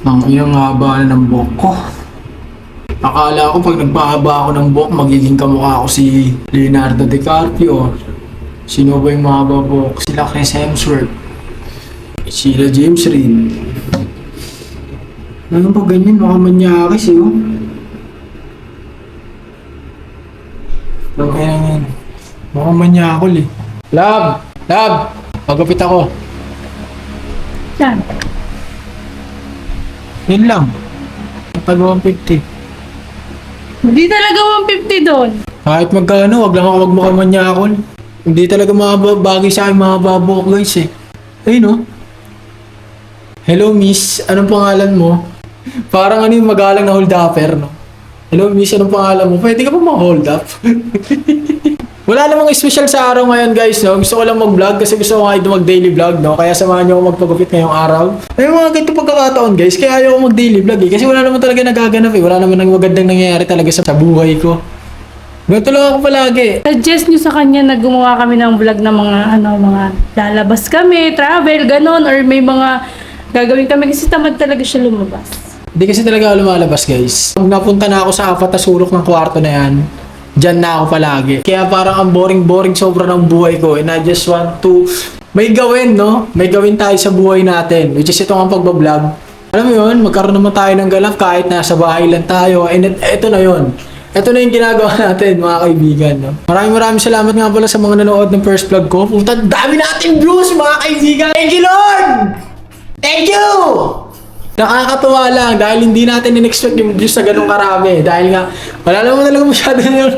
Ang inang haba na ng buhok ko. Akala ko pag nagpahaba ako ng buhok, magiging kamukha ko si Leonardo DiCaprio. Sino ba yung mahaba buhok? Sila Chris Hemsworth. Sila James Reid. Ano ba ganyan? Baka manyakis eh. Okay lang yan. Baka manyakol eh. Lab! Lab! Magupit ako. Yan. Yun lang. Tag 150. Hindi talaga 150 doon. Kahit magkano, wag lang ako magmukhang manyakol. Hindi talaga bagay sa akin mga babo guys eh. Ayun oh. Hello miss, anong pangalan mo? Parang ano yung magalang na hold upper no? Hello miss, anong pangalan mo? Pwede ka pa ma-hold up? Wala namang special sa araw ngayon guys no? Gusto ko lang mag-vlog kasi gusto ko nga ito mag-daily vlog no? Kaya samahan nyo ako magpagupit ngayong araw. Ay mga ganito pagkakataon guys, kaya ayaw ko mag-daily vlog eh. Kasi wala naman talaga nagaganap eh. Wala naman magandang nangyayari talaga sa buhay ko. Ganito lang ako palagi. Suggest nyo sa kanya na gumawa kami ng vlog na mga lalabas kami, travel, ganon, or may mga gagawin kami kasi tamad talaga siya lumabas. Hindi kasi talaga ako lumalabas guys. Pag napunta na ako sa apat na sulok ng kwarto na yan, dyan na ako palagi. Kaya parang ang boring-boring sobra ng buhay ko and I just want to may gawin no? May gawin tayo sa buhay natin which is ito ang pagbablog. Alam mo yun, magkaroon naman tayo ng galap kahit nasa bahay lang tayo and ito na yun. Ito na yung ginagawa natin mga kaibigan. No? Maraming salamat nga pala sa mga nanood ng first vlog ko. Puta, dami nating views mga kaibigan. Thank you Lord! Thank you! Nakakatuwa lang dahil hindi natin in-expect yung views na ganun karami. Dahil nga, wala naman talaga masyado yun.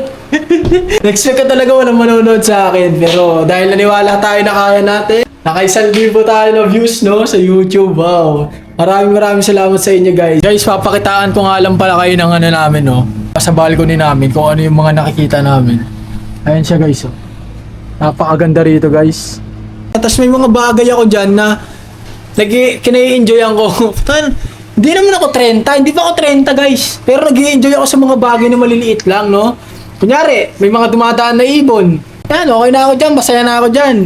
Expect ka talaga walang manonood sa akin. Pero dahil naniwala tayo na kaya natin, naka-1,000 tayo na views no, sa YouTube. Wow! Maraming salamat sa inyo guys. Guys, papakitaan ko nga lang pala kayo ng ano namin no. Sa balcony namin kung ano yung mga nakikita namin. Ayan siya guys oh. Napakaganda rito guys. Tapos may mga bagay ako dyan na kinai-enjoyan ko. Hindi naman ako 30, hindi pa ako 30 guys. Pero nag-i-enjoy ako sa mga bagay na maliliit lang no. Kunyari, may mga dumadaan na ibon. Yan, okay na ako dyan, masaya na ako dyan.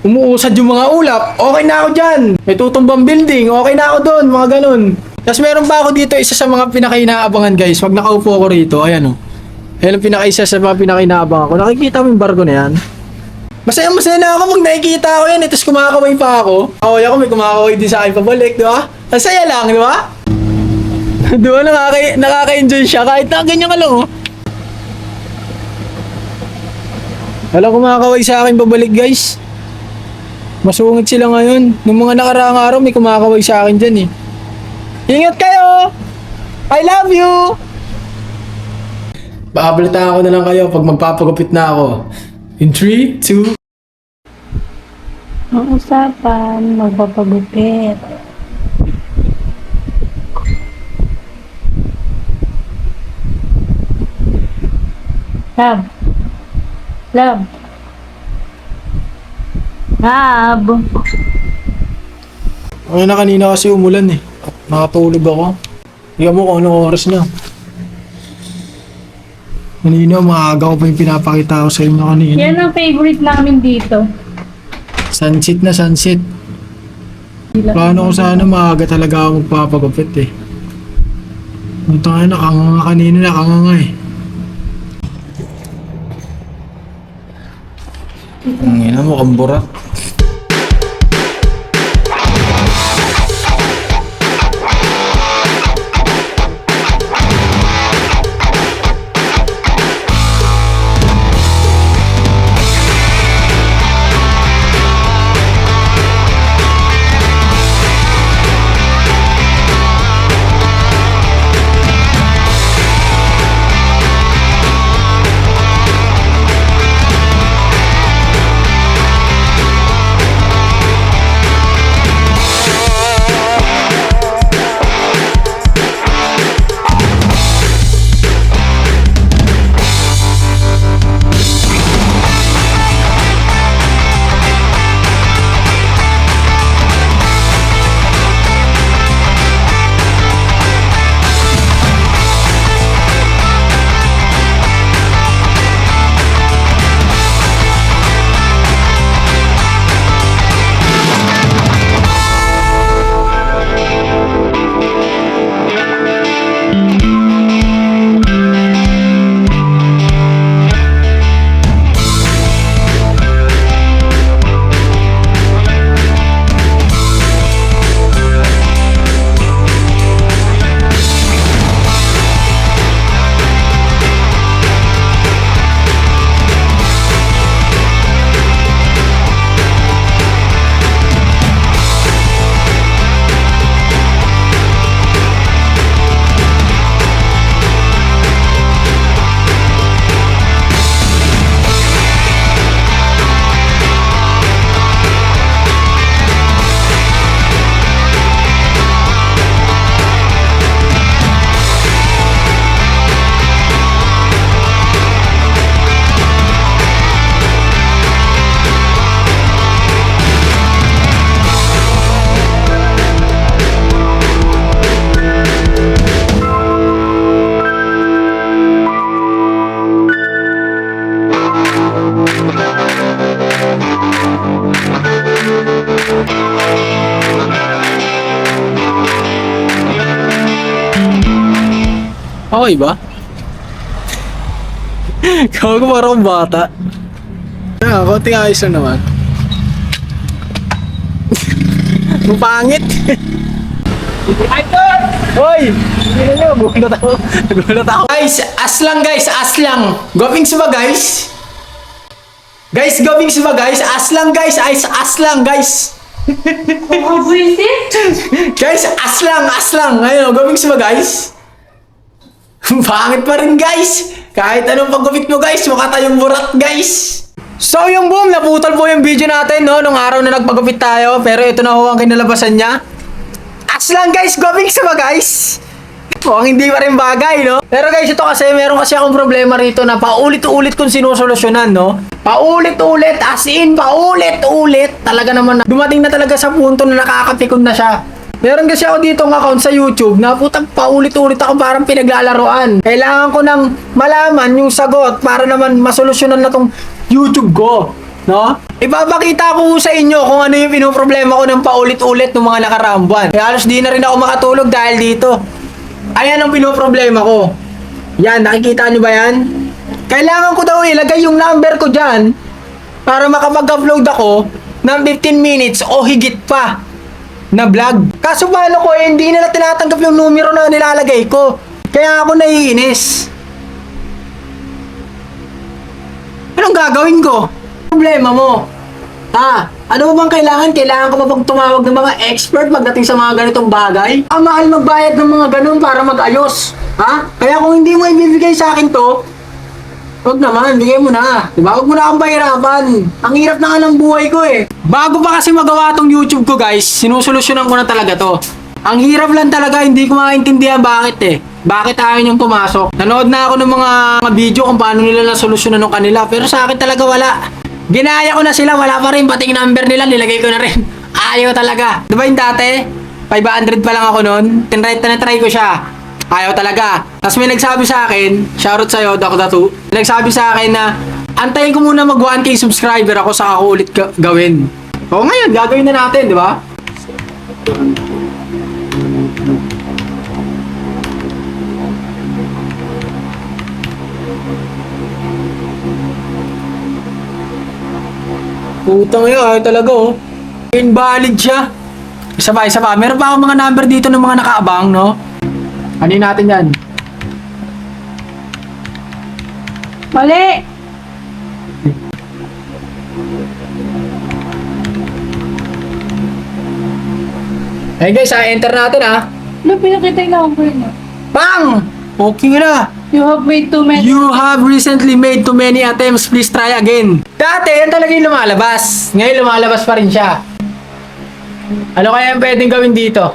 Umuusad yung mga ulap, okay na ako dyan. May tutumbang building, okay na ako doon, mga ganun. Tapos meron pa ako dito, isa sa mga pinaka-inaabangan guys. Pag nakaupo ako rito, ayan o. Ayan ang pinaka-isa sa mga pinaka-inaabangan ko. Nakikita mo yung barko na yan? Masaya na ako pag nakikita ko yan. Tapos kumakaway pa ako. Kaway ako, may kumakaway din sa akin pabalik, di ba? Ang saya lang, di ba? Di ba, nakaka-enjoy siya kahit na ganyan ka lang oh. Walang kumakaway sa akin pabalik guys. Masungit sila ngayon. Nung mga nakaraang araw, may kumakaway sa akin dyan eh. Ingat kayo! I love you! Babalitaan ko na lang kayo pag magpapagupit na ako. In 3, 2... Ang usapan, magpapagupit. Lab. Lab. Lab. Ay na kanina kasi umulan eh. Nakatulog ako. Tingnan mo kung anong oras na. Kanina, maaga ko pa yung pinapakita ko sa inyo kanina. Yan ang favorite namin dito. Sunset na sunset. Plano ko sana maaga talaga ako magpapagupit eh. Punta nga nakanganga kanina, nakanganga eh. Ang ina mo, kambura. Okay ba? Gago parang bata. Konting ayos lang naman. Pangit. Hoy! Hindi na nyo, gulat ako. Nagulat ako. Guys, as lang. Gopings ba guys? Guys, gopings ba guys? As lang guys. Buwisit? Guys, as lang. Ayun, gopings ba guys? Pangit pa rin guys. Kahit anong paggupit mo guys, mukha tayong burat guys. So yung boom, naputol po yung video natin no, nung araw na nagpagupit tayo. Pero ito na ho ang kinalabasan niya. As lang guys, gopings ba guys? Mukhang hindi pa rin bagay, no? Pero guys, ito kasi, meron kasi akong problema rito na paulit-ulit kong sinusolusyonan, no? Paulit-ulit, as in, paulit-ulit. Talaga naman, dumating na talaga sa punto na nakakapikon na siya. Meron kasi ako dito ng account sa YouTube na putang paulit-ulit ako parang pinaglalaroan. Kailangan ko nang malaman yung sagot para naman masolusyonan na tong YouTube ko, no? Ipapakita ko sa inyo kung ano yung pinoproblema ko ng paulit-ulit ng mga nakaraang buwan. Kaya halos di na rin ako makatulog dahil dito. Ayan ang pinoproblema ko. Yan, nakikita nyo ba yan? Kailangan ko daw ilagay yung number ko dyan para makapag-upload ako ng 15 minutes o higit pa na vlog. Kaso paano ko hindi nila tinatanggap yung numero na nilalagay ko. Kaya ako naiinis. Anong gagawin ko? Problema mo. Ano ba bang kailangan? Kailangan ko pa bang tumawag ng mga expert pagdating sa mga ganitong bagay? Ang mahal magbayad ng mga ganun para mag-ayos. Kaya kung hindi mo ibibigay sa akin to, wag naman, bigay mo na. Diba? Wag mo na akong pahirapan. Ang hirap na nga ng buhay ko eh. Bago pa kasi magawa tong YouTube ko guys, sinusolusyonan ko na talaga to. Ang hirap lang talaga, hindi ko maintindihan bakit eh. Bakit ayaw niyong pumasok? Nanood na ako ng mga video kung paano nila nasolusyonan ng kanila. Pero sa akin talaga wala. Ginaya ko na sila, wala pa rin. Pati number nila, nilagay ko na rin. Ayaw talaga. Diba yung dati? 500 pa lang ako nun. Tinry ko siya. Ayaw talaga. Tapos may nagsabi sa akin, shoutout sa'yo, Dakdatu. Nagsabi sa akin na, antayin ko muna mag 1K subscriber ako saka ako ulit gawin. O ngayon, gagawin na natin, di ba? Putang yun, ayaw talaga oh. Invalid siya. Isa pa. Meron pa akong mga number dito ng mga nakaabang, no? Ano natin yan? Mali! Hey guys, enter natin Ano pinakita yung number niya? Bang! Okay na. You have made too many. You have recently made too many attempts. Please try again. Dati, yan talaga yung lumalabas. Ngayon, lumalabas pa rin siya. Ano kaya yung pwedeng gawin dito?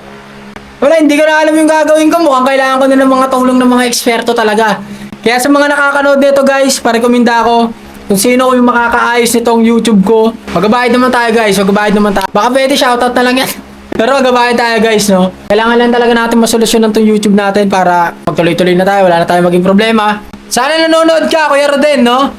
Wala, hindi ko na alam yung gagawin ko. Mukhang kailangan ko na ng mga tulong ng mga eksperto talaga. Kaya sa mga nakakanood nito guys, parekomenda ko kung sino yung makakaayos nitong YouTube ko. Magbabayad naman tayo guys, magbabayad naman tayo. Baka pwede shoutout na lang yan. Pero magbabayad tayo guys, no? Kailangan lang talaga natin masolusyonan tong YouTube natin para magtuloy-tuloy na tayo, wala na tayong maging problema. Sana nanonood ka, Kuya Roden, no?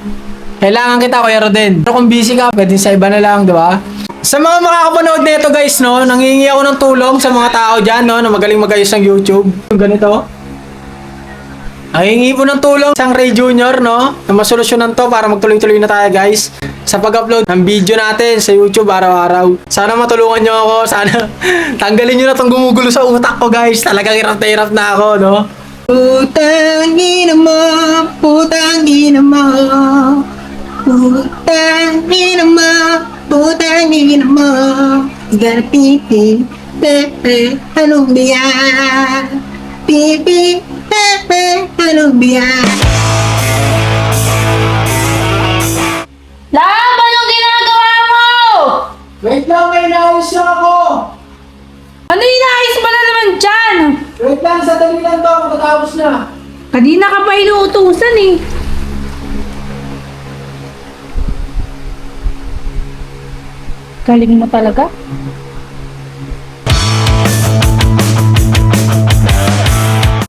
Kailangan kita, Kuya Roden. Pero kung busy ka, pwede sa iba na lang, di ba? Sa mga makakapanood nito guys, no? Nangingi ako ng tulong sa mga tao dyan, no? Na magaling magayos ng YouTube. Yung ganito. Nangingi po ng tulong isang Ray Junior, no? Na masolusyonan to para magtuloy-tuloy na tayo guys sa pag-upload ng video natin sa YouTube araw-araw. Sana matulungan nyo ako. Sana tanggalin nyo na itong gumugulo sa utak ko guys. Talagang hirap na ako, no? Putangin mo, putangin mo, putangin mo, putangin mo, gonna pipi, pepe, anong biya, pipi, pepe, anong biya. Lab, anong ginagawa mo? Wait lang, may inaayos lang ako. Ano inaayos mo na naman dyan? Wait lang, sadali lang to, matatapos na. Kanina ka pa inuutusan eh. Galing mo talaga?